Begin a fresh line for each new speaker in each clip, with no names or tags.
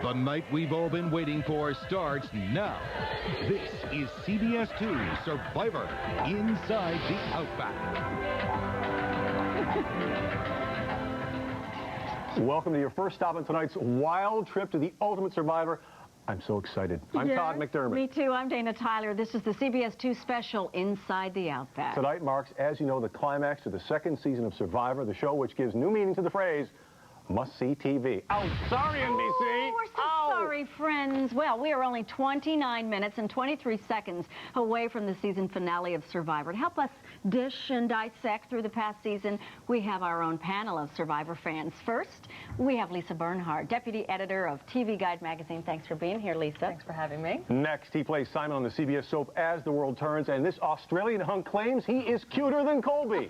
The night we've all been waiting for starts now. This is CBS 2 Survivor Inside the Outback.
Welcome to your first stop on tonight's wild trip to the Ultimate Survivor. I'm so excited. I'm Todd McDermott.
Me too. I'm Dana Tyler. This is the CBS 2 special Inside the Outback.
Tonight marks, as you know, the climax to the second season of Survivor, the show which gives new meaning to the phrase, must-see TV. Oh, sorry, NBC.
Oh, we're so sorry, friends. Well, we are only 29 minutes and 23 seconds away from the season finale of Survivor. To help us dish and dissect through the past season, we have our own panel of Survivor fans. First, we have Lisa Bernhardt, deputy editor of TV Guide magazine. Thanks for being here, Lisa.
Thanks for having me.
Next, he plays Simon on the CBS soap As the World Turns, and this Australian hunk claims he is cuter than Colby.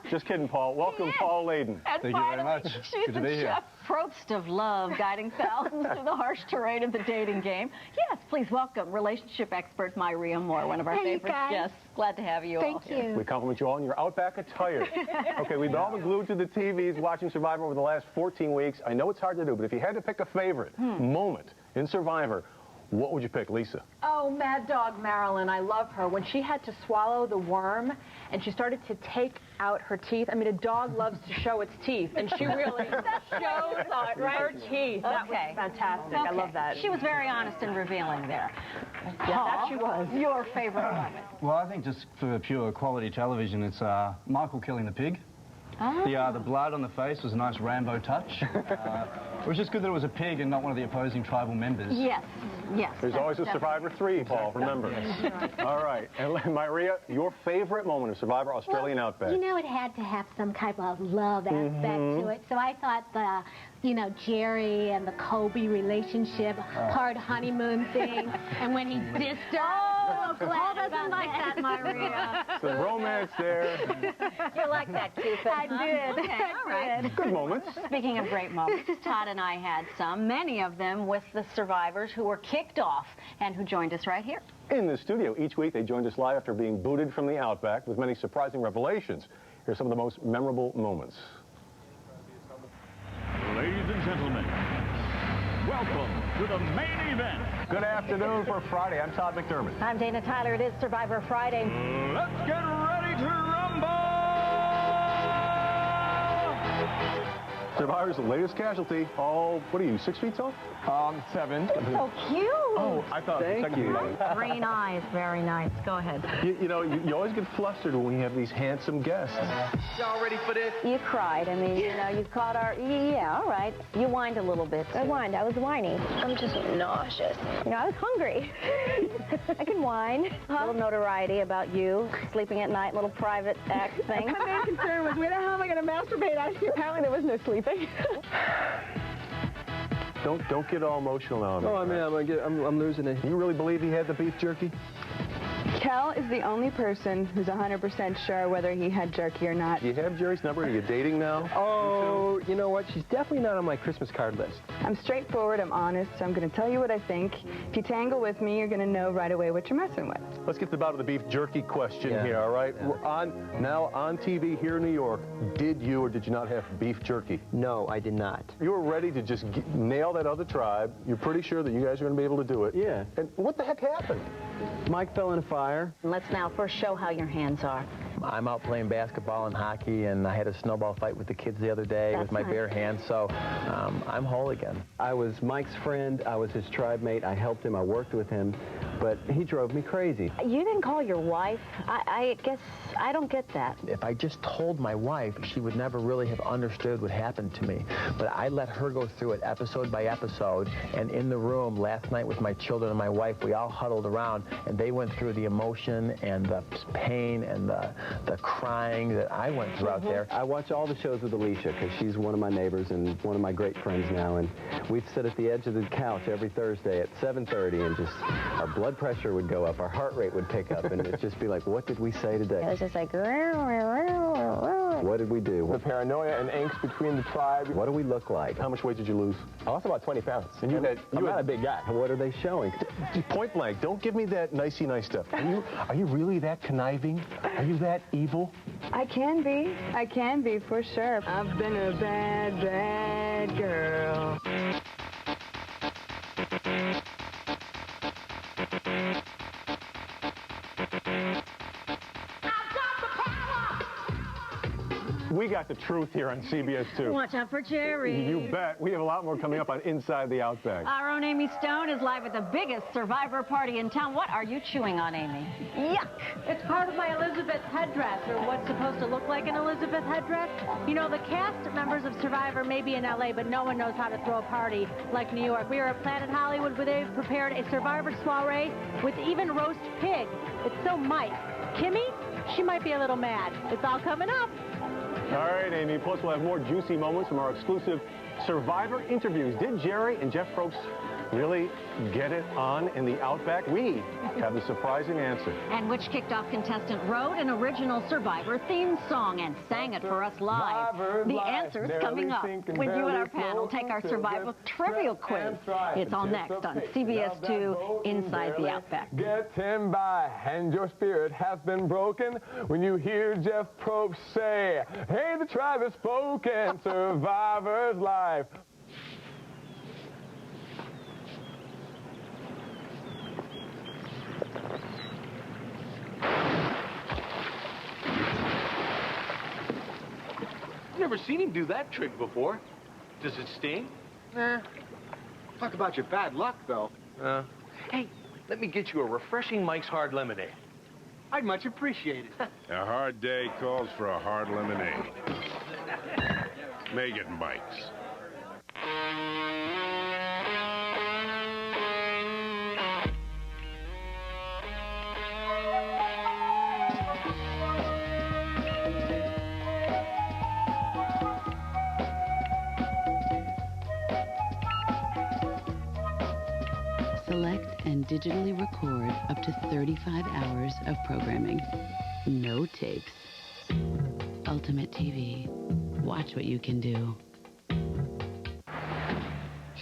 Just kidding, Paul. Welcome, Paul Layden.
And
Thank you very much.
She's
Good to be here.
Chef Probst of love, guiding thousands through the harsh terrain of the dating game. Yes, please welcome relationship expert Myria Moore, one of our favorite guests. Glad to have you all here.
Thank you.
We compliment you all in your Outback attire. Okay, we've all been glued to the TVs watching Survivor over the last 14 weeks. I know it's hard to do, but if you had to pick a favorite moment in Survivor, what would you pick, Lisa?
Oh, Mad Dog Marilyn. I love her. When she had to swallow the worm and she started to take out her teeth. I mean, a dog loves to show its teeth, and she really showed her teeth. That was fantastic. I love that.
She was very honest and revealing there.
Yeah, that she was.
Your favorite moment?
Well, I think just for pure quality television, it's Michael killing the pig.
Oh.
The blood on the face was a nice Rambo touch. It was just good that it was a pig and not one of the opposing tribal members.
Yes, yes.
There's always a Survivor 3, Paul, remember. All right. And Myria, your favorite moment of Survivor Australian Outback?
You know, it had to have some type of love aspect to it. So I thought the, you know, Jerry and the Colby relationship, hard honeymoon thing, and when he dissed her.
Paul doesn't like that, Myria.
The romance there.
You like that, Cupid?
I did.
Okay, all right.
Good moments.
Speaking of great moments, Todd and I had some, many of them with the survivors who were kicked off and who joined us right here.
In the studio each week, they joined us live after being booted from the Outback with many surprising revelations. Here's some of the most memorable moments.
Ladies and gentlemen, welcome to the main event.
Good afternoon for Friday. I'm Todd McDermott.
I'm Dana Tyler. It is Survivor Friday.
Let's get ready to rumble!
Survivor's latest casualty, all, what are you, 6 feet tall?
7.
So cute.
Oh, I thought
Thank you.
Green eyes. Very nice. Go ahead.
You know, you always get flustered when we have these handsome guests.
Y'all ready for this?
You cried. I mean, you know, you caught our... Yeah, all right. You whined a little bit.
I whined. I was whiny. I'm just nauseous. You know, I was hungry. I can whine.
A little notoriety about you, sleeping at night, little private act thing.
My main concern was, how am I going to masturbate out here? Apparently there was no sleeping.
Don't get all emotional now.
Oh, I mean, I'm losing it.
You really believe he had the beef jerky?
Kel is the only person who's 100% sure whether he had jerky or not.
Do you have Jerry's number? Are you dating now?
Oh, you know what? She's definitely not on my Christmas card list.
I'm straightforward, I'm honest, so I'm going to tell you what I think. If you tangle with me, you're going to know right away what you're messing with.
Let's get to the bottom of the beef jerky question here, all right?
Yeah.
We're now on TV here in New York. Did you or did you not have beef jerky?
No, I did not.
You were ready to just nail that other tribe. You're pretty sure that you guys are going to be able to do it.
Yeah.
And what the heck happened?
Mike fell in a fire.
Let's now first show how your hands are.
I'm out playing basketball and hockey, and I had a snowball fight with the kids the other day with my bare hands, so I'm whole again.
I was Mike's friend. I was his tribe mate. I helped him. I worked with him, but he drove me crazy.
You didn't call your wife? I guess I don't get that.
If I just told my wife, she would never really have understood what happened to me. But I let her go through it episode by episode, and in the room last night with my children and my wife, we all huddled around, and they went through the emotion and the pain and the crying that I went through out there.
I watch all the shows with Alicia because she's one of my neighbors and one of my great friends now, and we'd sit at the edge of the couch every Thursday at 7:30, and just our blood pressure would go up, our heart rate would pick up, and it'd just be like, what did we say today?
It was just like,
what did we do?
The paranoia and angst between the tribe.
What do we look like?
How much weight did you lose?
I lost about 20 pounds.
And I'm not a big guy.
What are they showing?
Point blank, don't give me that nicey nice stuff. Are you really that conniving? Are you that evil?
I can be, for sure. I've been a bad, bad girl.
We got the truth here on CBS 2.
Watch out for Jerry.
You bet. We have a lot more coming up on Inside the Outback.
Our own Amy Stone is live at the biggest Survivor party in town. What are you chewing on, Amy?
Yuck! It's part of my Elizabeth headdress, or what's supposed to look like an Elizabeth headdress. You know, the cast members of Survivor may be in LA, but no one knows how to throw a party like New York. We are at Planet Hollywood, where they've prepared a Survivor soiree with even roast pig. It's so Mike. Kimmy, she might be a little mad. It's all coming up.
All right, Amy. Plus, we'll have more juicy moments from our exclusive Survivor interviews. Did Jerry and Jeff Probst really get it on in the Outback? We have the surprising answer.
And which kicked-off contestant wrote an original Survivor theme song and sang it for us live? The answer's coming up when you and our panel take our Survivor Trivial Quiz. It's all next on CBS 2 Inside the Outback.
Get him by, and your spirit has been broken when you hear Jeff Probst say, hey, the tribe has spoken, Survivor's life.
Never seen him do that trick before. Does it sting? Nah. Talk about your bad luck, though. Hey, let me get you a refreshing Mike's Hard Lemonade. I'd much appreciate it.
A hard day calls for a hard lemonade. Make it Mike's.
Select and digitally record up to 35 hours of programming. No tapes. Ultimate TV. Watch what you can do.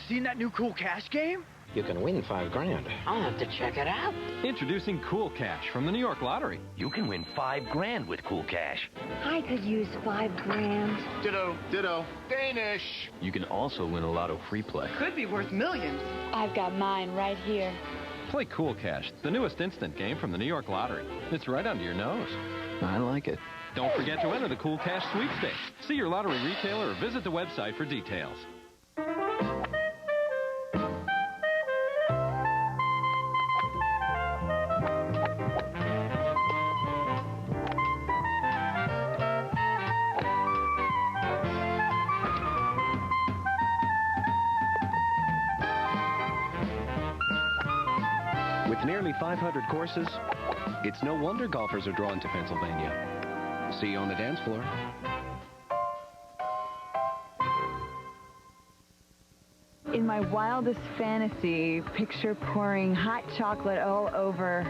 Seen that new Cool Cash game?
You can win $5 grand.
I'll have to check it out.
Introducing Cool Cash from the New York Lottery.
You can win $5 grand with Cool Cash.
I could use $5 grand.
Ditto, ditto. Danish.
You can also win a Lotto free play.
Could be worth millions.
I've got mine right here.
Play Cool Cash, the newest instant game from the New York Lottery. It's right under your nose.
I like it.
Don't forget to enter the Cool Cash sweepstakes. See your lottery retailer or visit the website for details.
With nearly 500 courses, it's no wonder golfers are drawn to Pennsylvania. See you on the dance floor.
In my wildest fantasy, picture pouring hot chocolate all over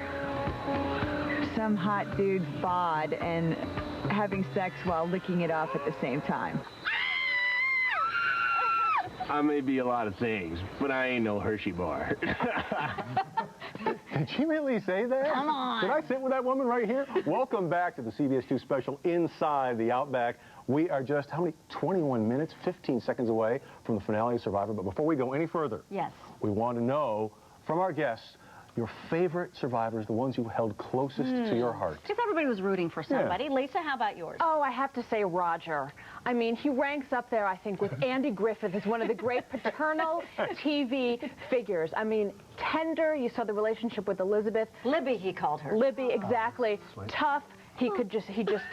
some hot dude's bod and having sex while licking it off at the same time.
I may be a lot of things, but I ain't no Hershey bar.
Did she really say that?
Come on.
Did I sit with that woman right here? Welcome back to the CBS 2 special Inside the Outback. We are just, how many? 21 minutes, 15 seconds away from the finale of Survivor. But before we go any further,
yes,
we want to know from our guests your favorite survivors, the ones you held closest to your heart.
Because everybody was rooting for somebody. Yeah. Lisa, how about yours?
Oh, I have to say Roger. I mean, he ranks up there, I think, with Andy Griffith as one of the great paternal TV figures. I mean, tender. You saw the relationship with Elizabeth.
Libby, he called her.
Libby, exactly. Oh, tough. He just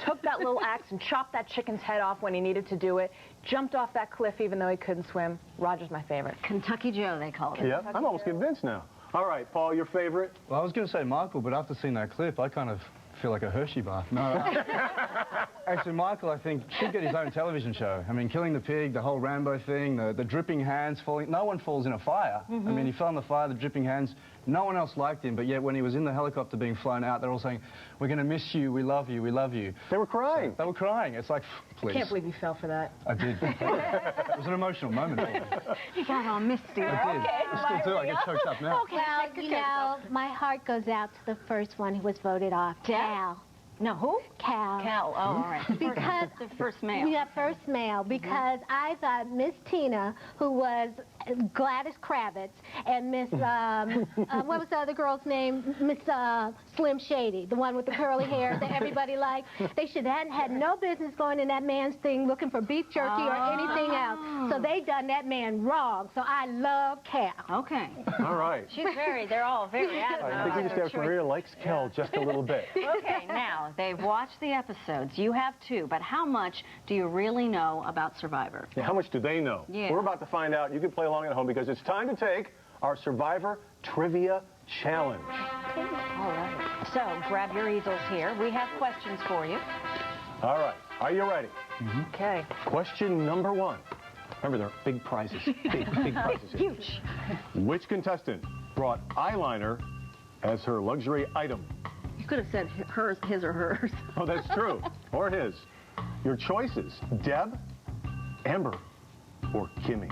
took that little axe and chopped that chicken's head off when he needed to do it. Jumped off that cliff even though he couldn't swim. Roger's my favorite.
Kentucky Joe, they called him.
Yeah, I'm almost convinced now. All right, Paul, your favorite?
Well, I was going to say Michael, but after seeing that clip, I kind of feel like a Hershey bar. No. Actually, Michael, I think, should get his own television show. I mean, killing the pig, the whole Rambo thing, the dripping hands falling. No one falls in a fire. I mean, he fell in the fire, the dripping hands. No one else liked him, but yet when he was in the helicopter being flown out, they're all saying, we're going to miss you, we love you, we love you.
They were crying.
So, they were crying. It's like, please.
I can't believe you fell for that.
I did. It was an emotional moment for me.
You got all misty.
I did. I still do. I get choked up now.
Okay, well, you know, my heart goes out to the first one who was voted off, Cal.
No, who?
Cal.
Cal, oh, all right.
Because
the first male.
Yeah, first male, because I thought Miss Tina, who was Gladys Kravitz and Miss, what was the other girl's name? Miss Slim Shady, the one with the curly hair that everybody liked. They should have had no business going in that man's thing looking for beef jerky or anything else. So they done that man wrong. So I love Cal.
Okay.
All right.
They're all very adamant.
I think we just asked Maria likes Kel just a little bit.
Okay, now, they've watched the episodes. You have too, but how much do you really know about Survivor?
Yeah, how much do they know?
Yeah.
We're about to find out. You can play along at home because it's time to take our Survivor Trivia Challenge.
All right. So, grab your easels here. We have questions for you.
All right. Are you ready?
Okay.
Question number 1. Remember, there are big prizes. Big prizes here.
Huge.
Which contestant brought eyeliner as her luxury item?
You could have said hers, his or hers.
Oh, that's true. Or his. Your choices, Deb, Amber, or Kimmy.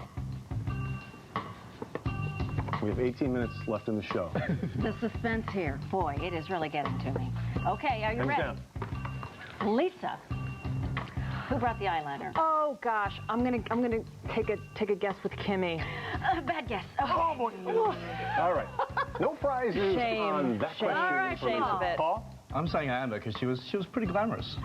We have 18 minutes left in the show.
The suspense here, boy, it is really getting to me. Okay, are you
Hands
ready?
down.
Lisa, who brought the eyeliner?
Oh gosh, I'm gonna take a guess with Kimmy.
Bad guess.
Oh boy. All right. No prizes on that question.
All right,
for
shame
Lisa.
of it.
Paul?
I'm saying Amber because she was pretty glamorous.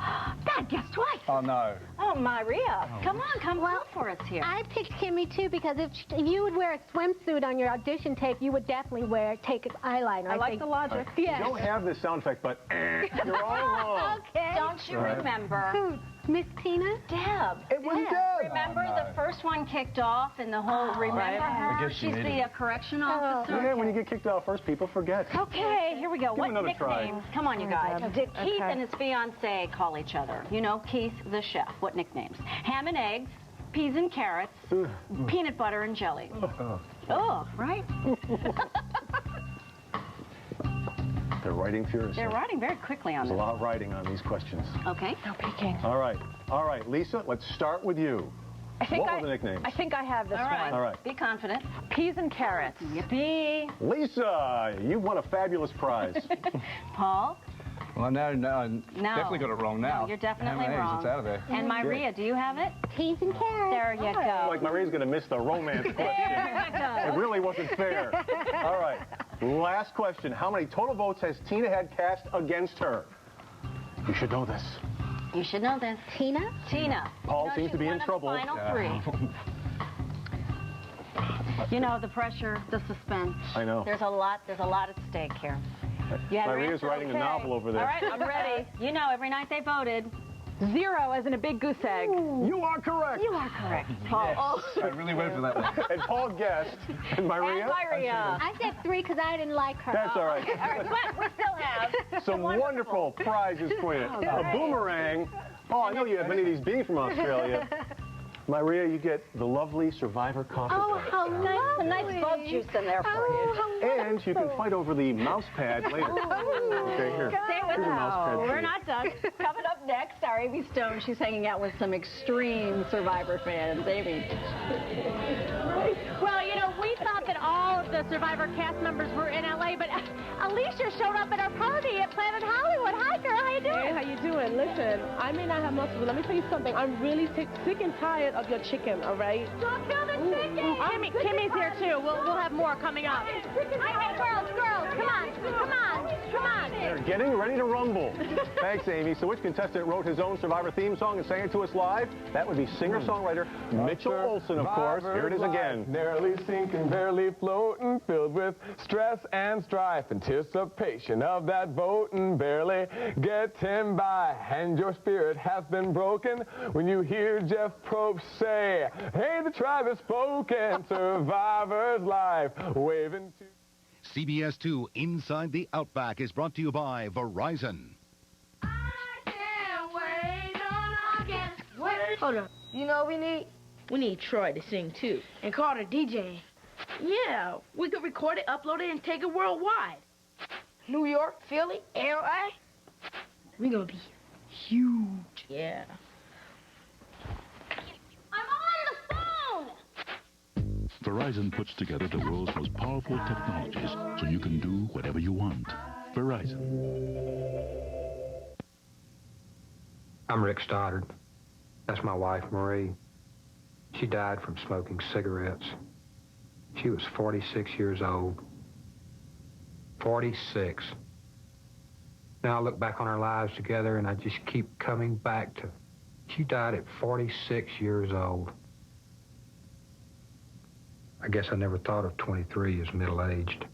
Bad guess twice.
Oh no.
Oh, Maria, come on, come well for us here.
I picked Kimmy too because if you would wear a swimsuit on your audition tape, you would definitely take eyeliner.
I like the logic.
You don't have this sound effect, but you're all wrong.
Okay.
Don't you remember?
Who? Miss Tina?
Deb.
It was Deb.
Remember the first one kicked off and the whole, remember her?
I guess she
She's
made
the
it.
correction officer.
Yeah, when you get kicked out first, people forget.
Okay, here we go.
Give
What
another try.
nicknames? Come on, you guys. Did Keith and his fiancee call each other? You know, Keith the chef. What nicknames? Ham and eggs, peas and carrots, peanut butter and jelly. Oh, right?
They're writing furiously.
They're writing very quickly on
There's a
this.
lot of writing on these questions.
Okay.
No peeking.
All right, Lisa, let's start with you. What were the nicknames?
I think I have this
All right.
one.
All right.
Be confident.
Peas and carrots.
Yippee.
Lisa, you won a fabulous prize.
Paul?
Well, I definitely got it wrong now.
No, you're definitely
Ham and eggs,
wrong.
It's out of there.
And Maria, do you have it?
Peas and carrots.
There you go.
Like Maria's going to miss the romance question. It really wasn't fair. All right. Last question. How many total votes has Tina had cast against her? You should know this.
You should know this.
Tina?
Tina.
Paul
You know,
seems
she's
to be in
one of
trouble.
The final 3. You know, the pressure, the suspense.
I know.
There's a lot at stake here. You have your
Maria's
answer,
writing
okay.
a novel over there.
All right, I'm ready. You know, every night they voted.
0 as in a big goose egg.
You are correct.
You are correct, Paul.
I really went for that one.
And Paul guessed. And Maria?
And Maria.
I said 3 because I didn't like her.
That's all right.
All right, but we still have
Some wonderful prizes for you. A boomerang. Oh, I know you have many of these being from Australia. Maria, you get the lovely Survivor coffee
Oh,
cup.
how lovely.
nice bug juice in there for you.
And you can fight over the mouse pad later. Okay, here.
Stay with
Here's a mouse pad
us.
for
We're
you.
not done. Coming up next, our Amy Stone. She's hanging out with some extreme Survivor fans. Amy.
Well, you know, we thought that all of the Survivor cast members were in L.A., but Alicia showed up at our party at Planet Hollywood. Hi, girl. How you doing?
Hey, how you doing? Listen, I may not have muscle, but let me tell you something. I'm really sick and tired of your chicken, all right?
Don't kill the chicken.
Kimmy's here, too. We'll have more coming up.
Hey, girls, come on.
They're getting ready to rumble. Thanks, Amy. So which contestant wrote his own Survivor theme song and sang it to us live? That would be singer-songwriter Mitchell Olsen, of course. Here it is again.
Nearly sinking, barely floating, filled with stress and strife, anticipation of that voting, barely getting by, and your spirit has been broken when you hear Jeff Probst say, hey, the tribe has spoken, Survivor's life, waving to...
CBS 2 Inside the Outback is brought to you by Verizon.
Hold on. You know what we need? We need Troy to sing, too. And Carter DJ. Yeah, we could record it, upload it, and take it worldwide. New York, Philly, LA. We're gonna be huge. Yeah.
Verizon puts together the world's most powerful technologies so you can do whatever you want. Verizon.
I'm Rick Stoddard. That's my wife, Marie. She died from smoking cigarettes. She was 46 years old. 46. Now I look back on our lives together and I just keep coming back to, she died at 46 years old. I guess I never thought of 23 as middle-aged.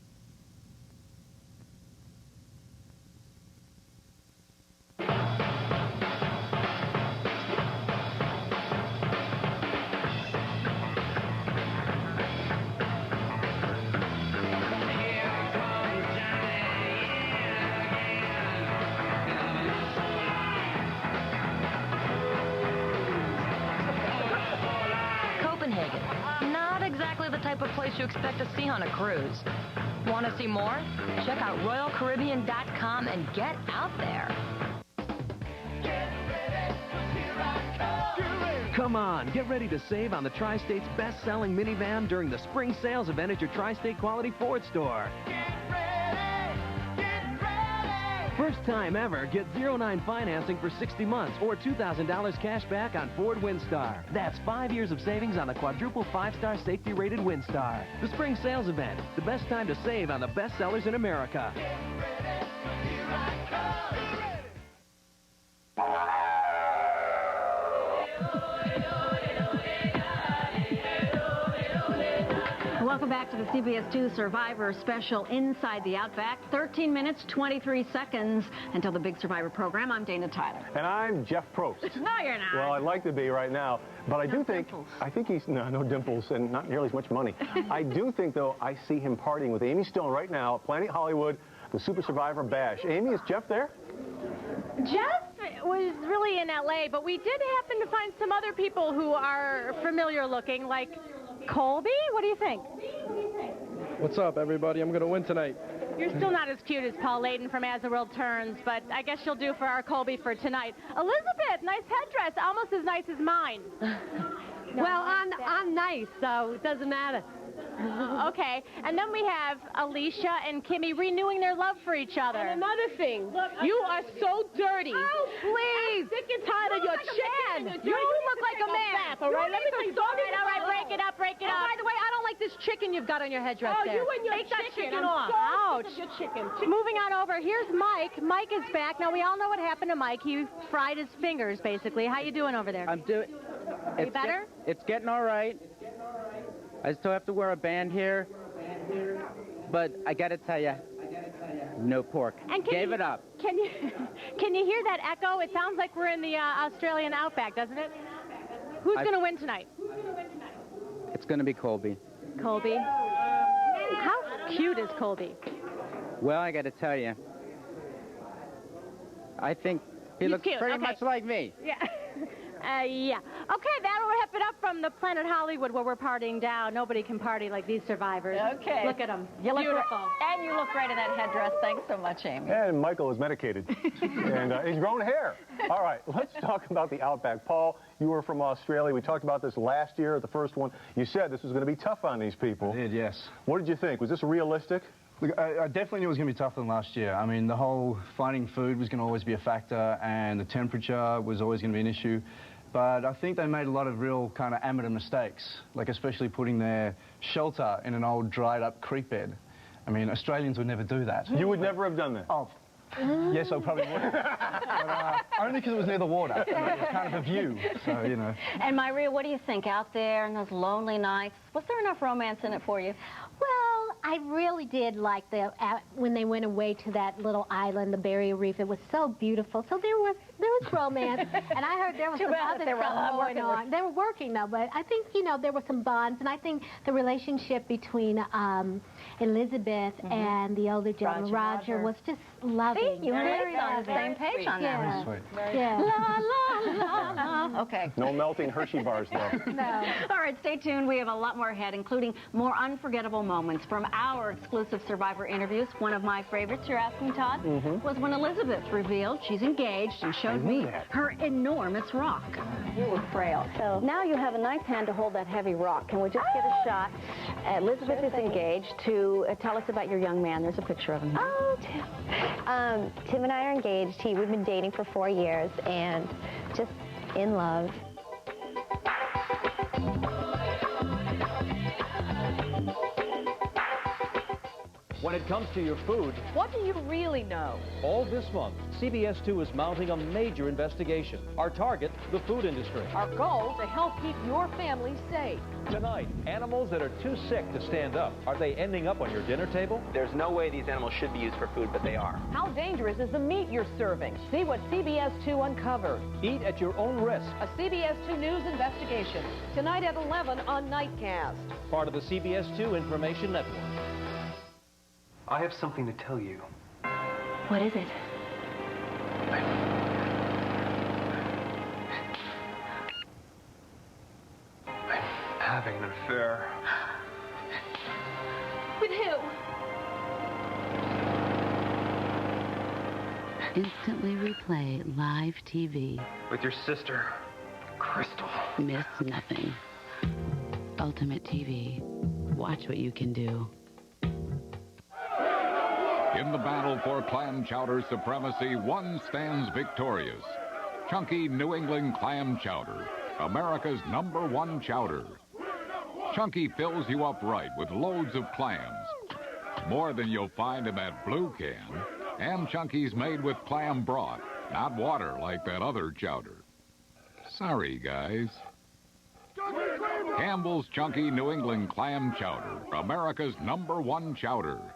Not exactly the type of place you expect to see on a cruise. Want to see more? Check out RoyalCaribbean.com and get out there.
Come on, get ready to save on the Tri-State's best-selling minivan during the spring sales event at your Tri-State Quality Ford store. First time ever, get 0-9 financing for 60 months or $2,000 cash back on Ford Windstar. That's 5 years of savings on the quadruple 5-star safety-rated Windstar. The spring sales event, the best time to save on the best sellers in America.
Welcome back to the CBS 2 Survivor Special Inside the Outback. 13 minutes, 23 seconds until the big Survivor program. I'm Dana Tyler.
And I'm Jeff Probst.
No, you're not.
Well, I'd like to be right now, but I think he's, no dimples and not nearly as much money. I do think, though, I see him partying with Amy Stone right now at Planet Hollywood, the Super Survivor Bash. Amy, is Jeff there?
Jeff was really in L.A., but we did happen to find some other people who are familiar looking, like Colby. What do you think?
What's up, everybody? I'm going to win tonight.
You're still not as cute as Paul Layton from As the World Turns, but I guess you'll do for our Colby for tonight. Elizabeth, nice headdress, almost as nice as mine.
Well, I'm nice, so it doesn't matter.
Okay, and then we have Alicia and Kimmy renewing their love for each other.
And another thing, you are so dirty.
Oh, please.
I'm sick and tired of your chin. You look like a man.
All right, let me tell you. All right, break it up, break it up.
By the way, I don't like this chicken you've got on your headdress there.
You and your
Take that chicken off.
Ouch. Your chicken. Moving on over, here's Mike. Mike is back. Now, we all know what happened to Mike. He fried his fingers, basically. How you doing over there?
I'm doing...
Are you better?
It's getting all right. I still have to wear a band here, but I got to tell you, no pork.
And
Gave it up.
Can you hear that echo? It sounds like we're in the Australian outback, doesn't it? Who's going to win tonight?
It's going to be Colby.
Colby? How cute is Colby?
Well, I got to tell you, I think he looks
cute.
pretty much like me.
Yeah. Yeah. Okay, that'll wrap it up from the Planet Hollywood where we're partying down. Nobody can party like these survivors.
Okay.
Look at them.
You look
Beautiful.
And you look great in that headdress. Thanks so much, Amy.
And Michael is medicated. And he's grown hair. All right, let's talk about the Outback. Paul, you were from Australia. We talked about this last year at the first one. You said this was going to be tough on these people.
I did, yes.
What did you think? Was this realistic?
Look, I definitely knew it was going to be tougher than last year. I mean, the whole finding food was going to always be a factor, and the temperature was always going to be an issue. But I think they made a lot of real kind of amateur mistakes, like especially putting their shelter in an old dried-up creek bed. I mean, Australians would never do that.
You would never have done that?
Oh, yes, I probably would. But, only because it was near the water. And it was kind of a view, so, you know.
And Myria, what do you think out there in those lonely nights? Was there enough romance in it for you?
Well, I really did like when they went away to that little island, the Barrier Reef. It was so beautiful. So there was romance, and I heard there was some other stuff going on. They were working though, but I think there were some bonds, and I think the relationship between Elizabeth and the older gentleman, Roger, was just loving.
See, you were on the same page on that.
Sweet.
Yeah.
La, la, la, la. Okay.
No melting Hershey bars, though.
No. All right, stay tuned. We have a lot more ahead, including more unforgettable moments from our exclusive Survivor interviews. One of my favorites, you're asking, Todd, was when Elizabeth revealed she's engaged and showed me her enormous rock. You were frail. So now you have a nice hand to hold that heavy rock. Can we just get a shot? Elizabeth is engaged to tell us about your young man. There's a picture of him here.
Oh, Tim and I are engaged. We've been dating for 4 years and just in love.
When it comes to your food,
What do you really know?
all this month, CBS 2 is mounting a major investigation. Our target, the food industry.
Our goal, to help keep your family safe.
Tonight, animals that are too sick to stand up. Are they ending up on your dinner table?
There's no way these animals should be used for food, but they are.
How dangerous is the meat you're serving? See what CBS 2 uncovered.
Eat at your own risk.
A CBS 2 News investigation. Tonight at 11 on Nightcast.
Part of the CBS 2 Information Network.
I have something to tell you.
What is it?
I'm having an affair.
With who?
Instantly replay live TV.
With your sister, Crystal.
Miss nothing. Ultimate TV. Watch what you can do.
In the battle for clam chowder supremacy, one stands victorious. Chunky New England clam chowder, America's #1 chowder. Chunky fills you up right with loads of clams. More than you'll find in that blue can. And Chunky's made with clam broth, not water like that other chowder. Sorry, guys. Campbell's Chunky New England clam chowder, America's #1 chowder.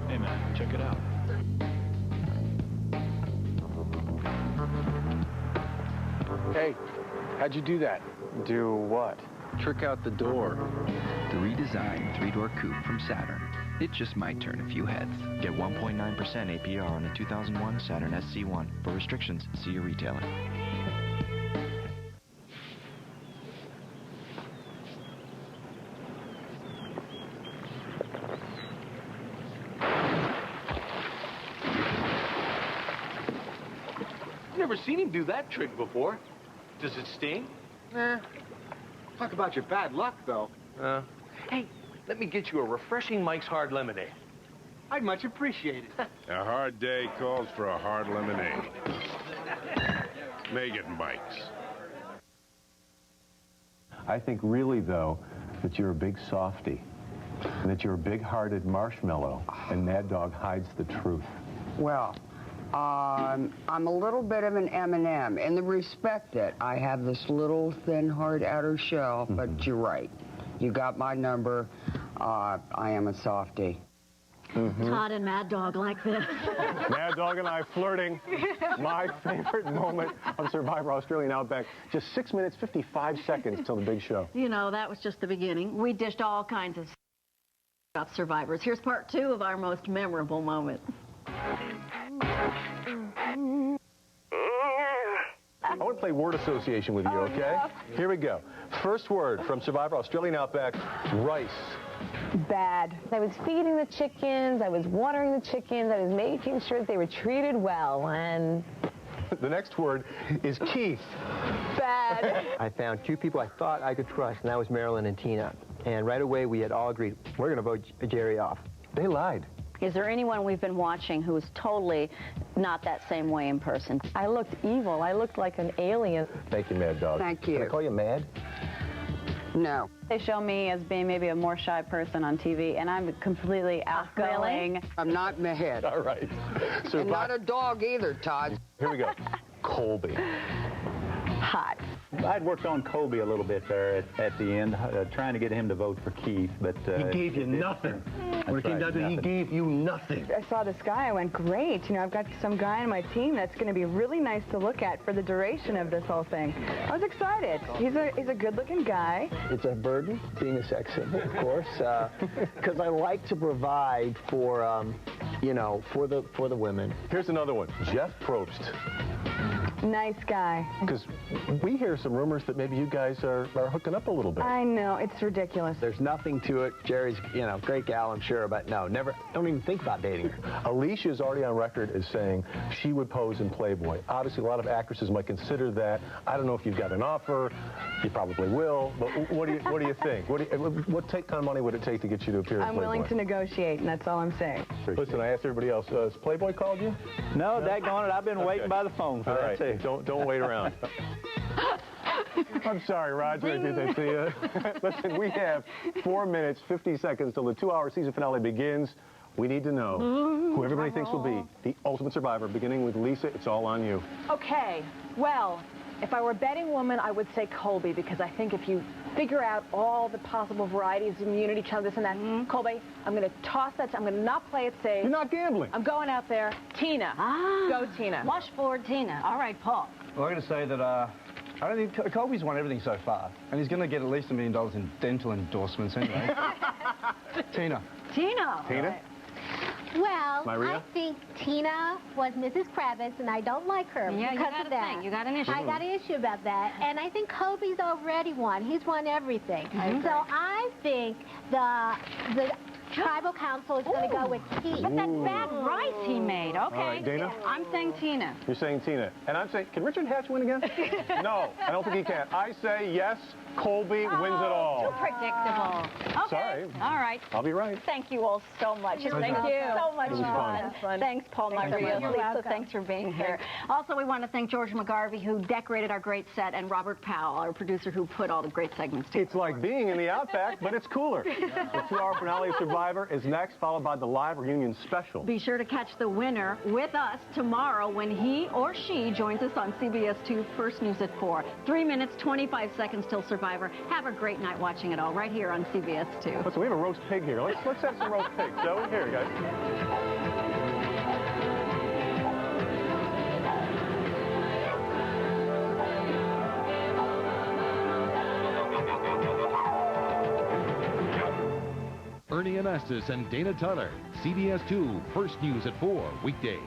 Hey, man, check it out.
Hey, how'd you do that? Do what?
Trick out the door.
The redesigned three-door coupe from Saturn. It just might turn a few heads. Get 1.9% APR on the 2001 Saturn SC1. For restrictions, see your retailer.
Never seen him do that trick before. Does it sting? Talk about your bad luck, though. Hey, let me get you a refreshing Mike's Hard Lemonade. I'd much appreciate it.
A hard day calls for a hard lemonade. Make it Mike's.
I think really, though, that you're a big softy. And that you're a big-hearted marshmallow. And Mad Dog hides the truth.
Well, I'm a little bit of an M&M in the respect that I have this little thin, hard outer shell, but you're right. You got my number. I am a softie.
Todd and Mad Dog like this.
Mad Dog and I flirting. My favorite moment of Survivor Australian Outback. Just 6 minutes, 55 seconds till the big show.
You know, that was just the beginning. We dished all kinds of about survivors. Here's part 2 of our most memorable moment.
I want to play word association with you, okay?
Yeah.
Here we go. First word from Survivor Australian Outback, rice.
Bad.
I was feeding the chickens, I was watering the chickens, I was making sure that they were treated well, and...
The next word is Keith.
Bad.
I found 2 people I thought I could trust, and that was Marilyn and Tina. And right away, we had all agreed, we're going to vote Jerry off.
They lied.
Is there anyone we've been watching who is totally not that same way in person?
I looked evil. I looked like an alien.
Thank you, Mad Dog.
Thank you.
Can I call you Mad?
No.
They show me as being maybe a more shy person on TV, and I'm completely outgoing.
Really? I'm not mad.
All right.
And not a dog either, Todd.
Here we go. Colby.
Hot.
I'd worked on Colby a little bit there at the end, trying to get him to vote for Keith, but...
he gave you nothing. When it came down to it, he gave you nothing.
I saw this guy, I went, great, you know, I've got some guy on my team that's going to be really nice to look at for the duration of this whole thing. I was excited. He's a good-looking guy.
It's a burden being a sex symbol, of course, because I like to provide for, you know, for the women.
Here's another one. Jeff Probst.
Nice guy.
Because we hear some rumors that maybe you guys are hooking up a little bit.
I know, it's ridiculous.
There's nothing to it. Jerry's, you know, great gal, I'm sure, but no, never, don't even think about dating her.
Alicia is already on record as saying she would pose in Playboy. Obviously, a lot of actresses might consider that. I don't know if you've got an offer. You probably will. But what do you think? What kind of money would it take to get you to appear in Playboy?
I'm willing to negotiate, and that's all I'm saying.
Listen, I asked everybody else. Has Playboy called you?
No, daggone it. I've been waiting by the phone for that, too.
Don't wait around. I'm sorry, Roger. I did that to you. Listen, we have 4 minutes, 50 seconds till the 2-hour season finale begins. We need to know who everybody thinks will be the ultimate survivor, beginning with Lisa. It's all on you.
Okay, well, if I were a betting woman, I would say Colby, because I think if you figure out all the possible varieties of immunity, this and that, Colby, I'm going to toss that. I'm going to not play it safe.
You're not gambling.
I'm going out there. Tina. Go, Tina.
Wash forward, Tina. All right, Paul.
Well, I'm going to say that I don't think Colby's won everything so far, and he's going to get at least $1 million in dental endorsements anyway. Tina.
Tina.
Tina?
Well,
Maria?
I think Tina was Mrs. Kravitz, and I don't like her because of that.
You got an issue.
I got an issue about that. And I think Colby's already won. He's won everything. So I think the tribal council is going to go with Keith.
But that's bad rice he made. Okay.
All right, Dana?
I'm saying Tina.
You're saying Tina. And I'm saying, can Richard Hatch win again? No, I don't think he can. I say yes, Colby wins it all.
Too predictable. Okay.
Sorry.
All right.
I'll be right.
Thank you all so much.
Thank you.
So much
It was
fun. Thanks, Paul Maria. Lisa, thanks for being here. Also, we want to thank George McGarvey, who decorated our great set, and Robert Powell, our producer, who put all the great segments together.
It's like being in the Outback, but it's cooler. The 2-hour finale of Survivor is next, followed by the live reunion special.
Be sure to catch the winner with us tomorrow when he or she joins us on CBS 2 First News at 4. 3 minutes, 25 seconds till Survivor. Have a great night watching it all right here on CBS 2.
Listen, we have a roast pig here. Let's have some roast pig, shall we? Here, guys.
Ernie Anastas and Dana Tunner. CBS 2 First News at 4 weekdays.